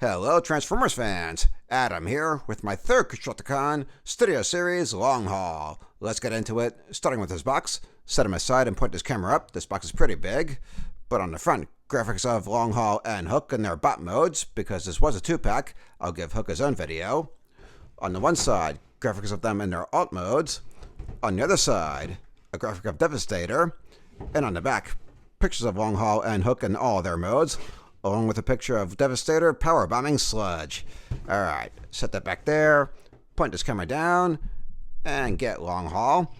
Hello Transformers fans, Adam here with my third Constructicon Studio Series Long Haul. Let's get into it, starting with this box. Set him aside and point this camera up. This box is pretty big, but on the front, graphics of Long Haul and Hook in their bot modes, because this was a 2-pack, I'll give Hook his own video. On the one side, graphics of them in their alt modes. On the other side, a graphic of Devastator, and on the back, pictures of Long Haul and Hook in all their modes, along with a picture of Devastator power bombing Sludge. Alright, set that back there, point this camera down, and get Long Haul.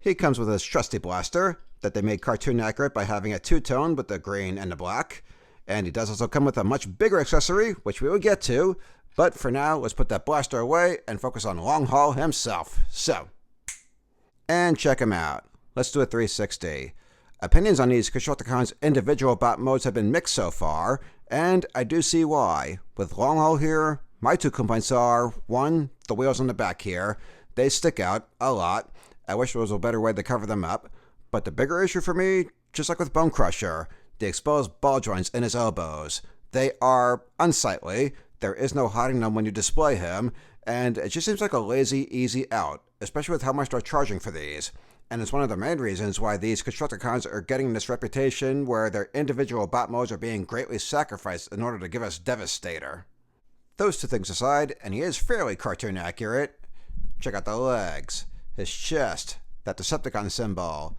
He comes with his trusty blaster that they made cartoon accurate by having a two-tone with the green and the black. And he does also come with a much bigger accessory, which we will get to, but for now, let's put that blaster away and focus on Long Haul himself. And check him out. Let's do a 360. Opinions on these Constructicon's individual bot modes have been mixed so far, and I do see why. With Long Haul here, my two complaints are, one, the wheels on the back here. They stick out a lot. I wish there was a better way to cover them up. But the bigger issue for me, just like with Bone Crusher, the exposed ball joints in his elbows. They are unsightly. There is no hiding them when you display him, and it just seems like a lazy, easy out, especially with how much they're charging for these. And it's one of the main reasons why these Constructicons are getting this reputation where their individual bot modes are being greatly sacrificed in order to give us Devastator. Those two things aside, and he is fairly cartoon accurate, check out the legs, his chest, that Decepticon symbol,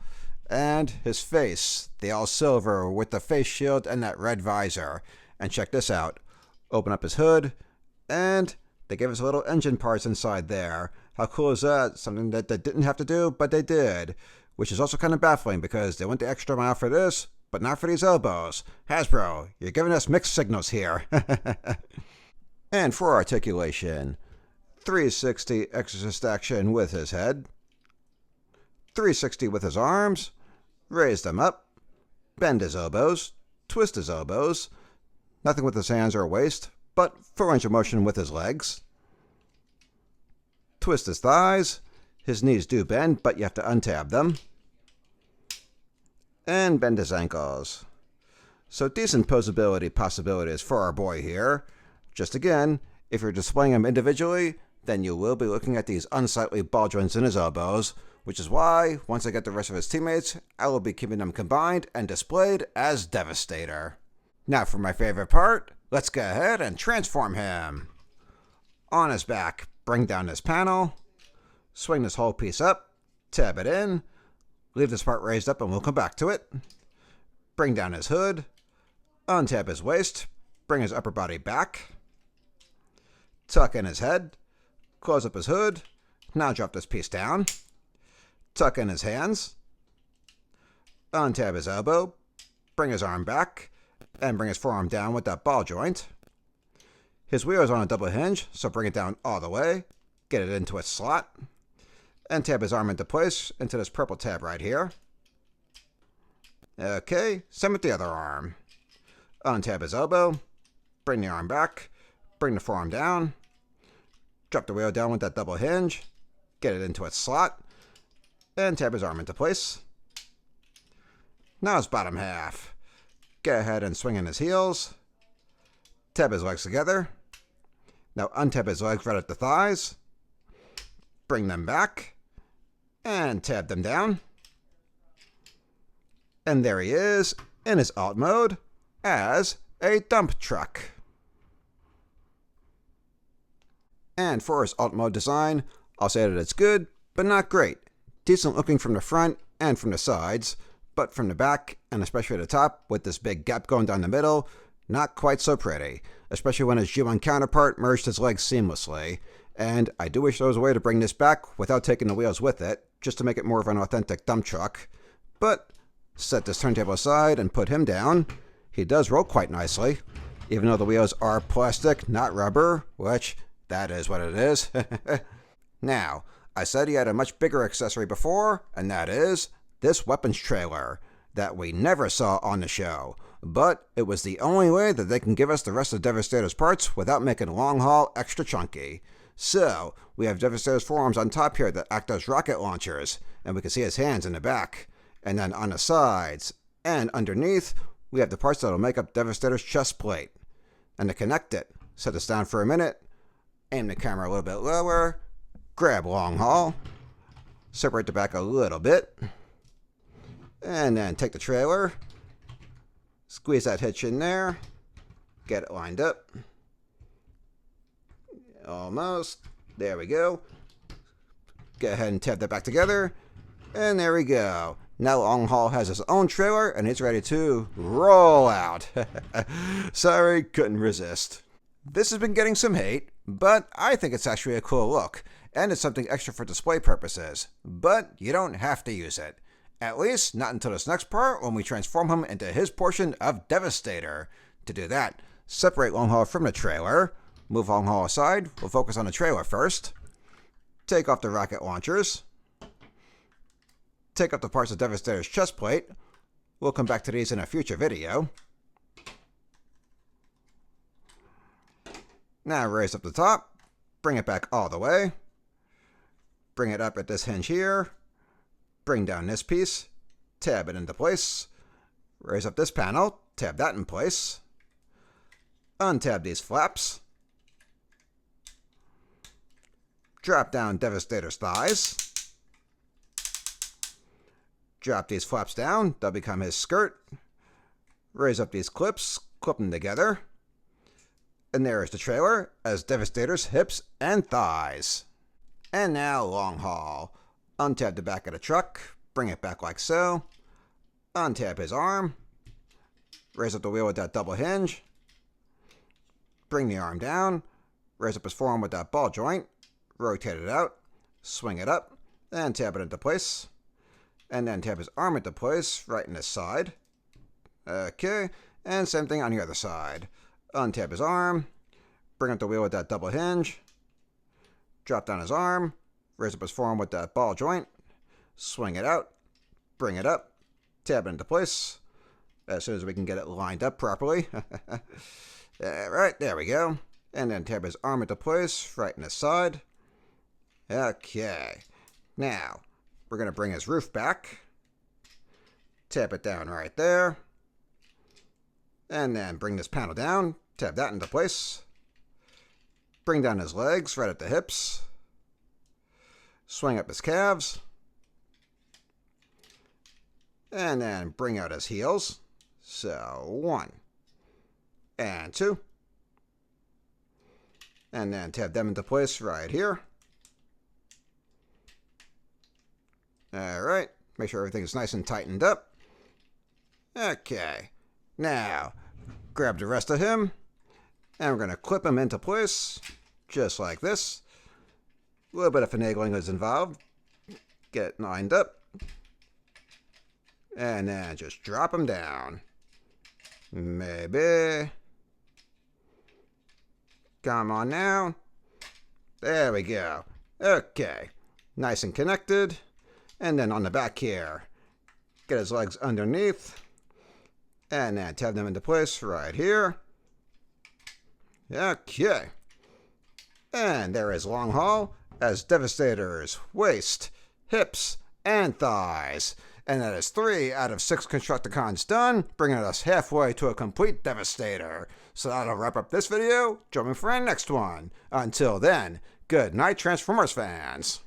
and his face, the all silver with the face shield and that red visor. And check this out, open up his hood, and they gave us little engine parts inside there. How cool is that? Something that they didn't have to do, but they did. Which is also kind of baffling because they went the extra mile for this, but not for these elbows. Hasbro, you're giving us mixed signals here. And for articulation, 360 exorcist action with his head, 360 with his arms, raise them up, bend his elbows, twist his elbows, nothing with his hands or waist, but full range of motion with his legs. Twist his thighs. His knees do bend, but you have to untab them. And bend his ankles. So decent posability possibilities for our boy here. Just again, if you're displaying him individually, then you will be looking at these unsightly ball joints in his elbows, which is why, once I get the rest of his teammates, I will be keeping them combined and displayed as Devastator. Now for my favorite part, let's go ahead and transform him. On his back, bring down this panel, swing this whole piece up, tab it in, leave this part raised up and we'll come back to it. Bring down his hood, untab his waist, bring his upper body back, tuck in his head, close up his hood, now drop this piece down, tuck in his hands, untab his elbow, bring his arm back, and bring his forearm down with that ball joint. His wheel is on a double hinge, so bring it down all the way, get it into its slot, and tab his arm into place into this purple tab right here. Okay, same with the other arm. Untab his elbow, bring the arm back, bring the forearm down, drop the wheel down with that double hinge, get it into its slot, and tab his arm into place. Now his bottom half. Go ahead and swing in his heels, tab his legs together. Now untab his legs right at the thighs, bring them back, and tab them down. And there he is in his alt mode as a dump truck. And for his alt mode design, I'll say that it's good, but not great. Decent looking from the front and from the sides, but from the back, and especially the top, with this big gap going down the middle, not quite so pretty, especially when his G1 counterpart merged his legs seamlessly. And I do wish there was a way to bring this back without taking the wheels with it, just to make it more of an authentic dump truck. But set this turntable aside and put him down. He does roll quite nicely, even though the wheels are plastic, not rubber, which, that is what it is. Now, I said he had a much bigger accessory before, and that is this weapons trailer that we never saw on the show. But it was the only way that they can give us the rest of Devastator's parts without making Long Haul extra chunky. So, we have Devastator's forearms on top here that act as rocket launchers, and we can see his hands in the back. And then on the sides and underneath, we have the parts that will make up Devastator's chest plate. And to connect it, Set this down for a minute. Aim the camera a little bit lower. Grab long haul. Separate the back a little bit. And then take the trailer. Squeeze that hitch in there. Get it lined up. Almost. There we go. Go ahead and tab that back together. And there we go. Now long haul has his own trailer and it's ready to roll out. Sorry, couldn't resist. This has been getting some hate, but I think it's actually a cool look, and it's something extra for display purposes. But you don't have to use it. At least not until this next part when we transform him into his portion of Devastator. To do that, separate long haul from the trailer. Move long haul aside. We'll focus on the trailer first. Take off the rocket launchers. Take up the parts of Devastator's chest plate. We'll come back to these in a future video. Now raise up the top. Bring it back all the way. Bring it up at this hinge here. Bring down this piece. Tab it into place. Raise up this panel. Tab that in place. Untab these flaps. Drop down Devastator's thighs. Drop these flaps down. They'll become his skirt. Raise up these clips. Clip them together. And there is the trailer as Devastator's hips and thighs. And now long haul. Untab the back of the truck. Bring it back like so. Untab his arm. Raise up the wheel with that double hinge. Bring the arm down. Raise up his forearm with that ball joint. Rotate it out. Swing it up. And tab it into place. And then tab his arm into place right in this side. Okay. And same thing on the other side. Untab his arm. Bring up the wheel with that double hinge. Drop down his arm. Raise up his forearm with that ball joint. Swing it out. Bring it up. Tab it into place. As soon as we can get it lined up properly. Right, there we go. And then tab his arm into place right in the side. Okay. Now, we're going to bring his roof back. Tap it down right there. And then bring this panel down. Tab that into place. Bring down his legs right at the hips. Swing up his calves. And then bring out his heels. So 1 and 2. And then tab them into place right here. Alright, make sure everything is nice and tightened up. Okay, now grab the rest of him, and we're going to clip him into place, just like this. A little bit of finagling is involved. Get it lined up. And then just drop him down. Maybe. Come on now. There we go. Okay, nice and connected. And then on the back here, get his legs underneath. And then tab them into place right here. Okay. And there is long haul as Devastators, waist, hips, and thighs. And that is 3 out of 6 Constructicons done, bringing us halfway to a complete Devastator. So that'll wrap up this video. Join me for our next one. Until then, good night, Transformers fans.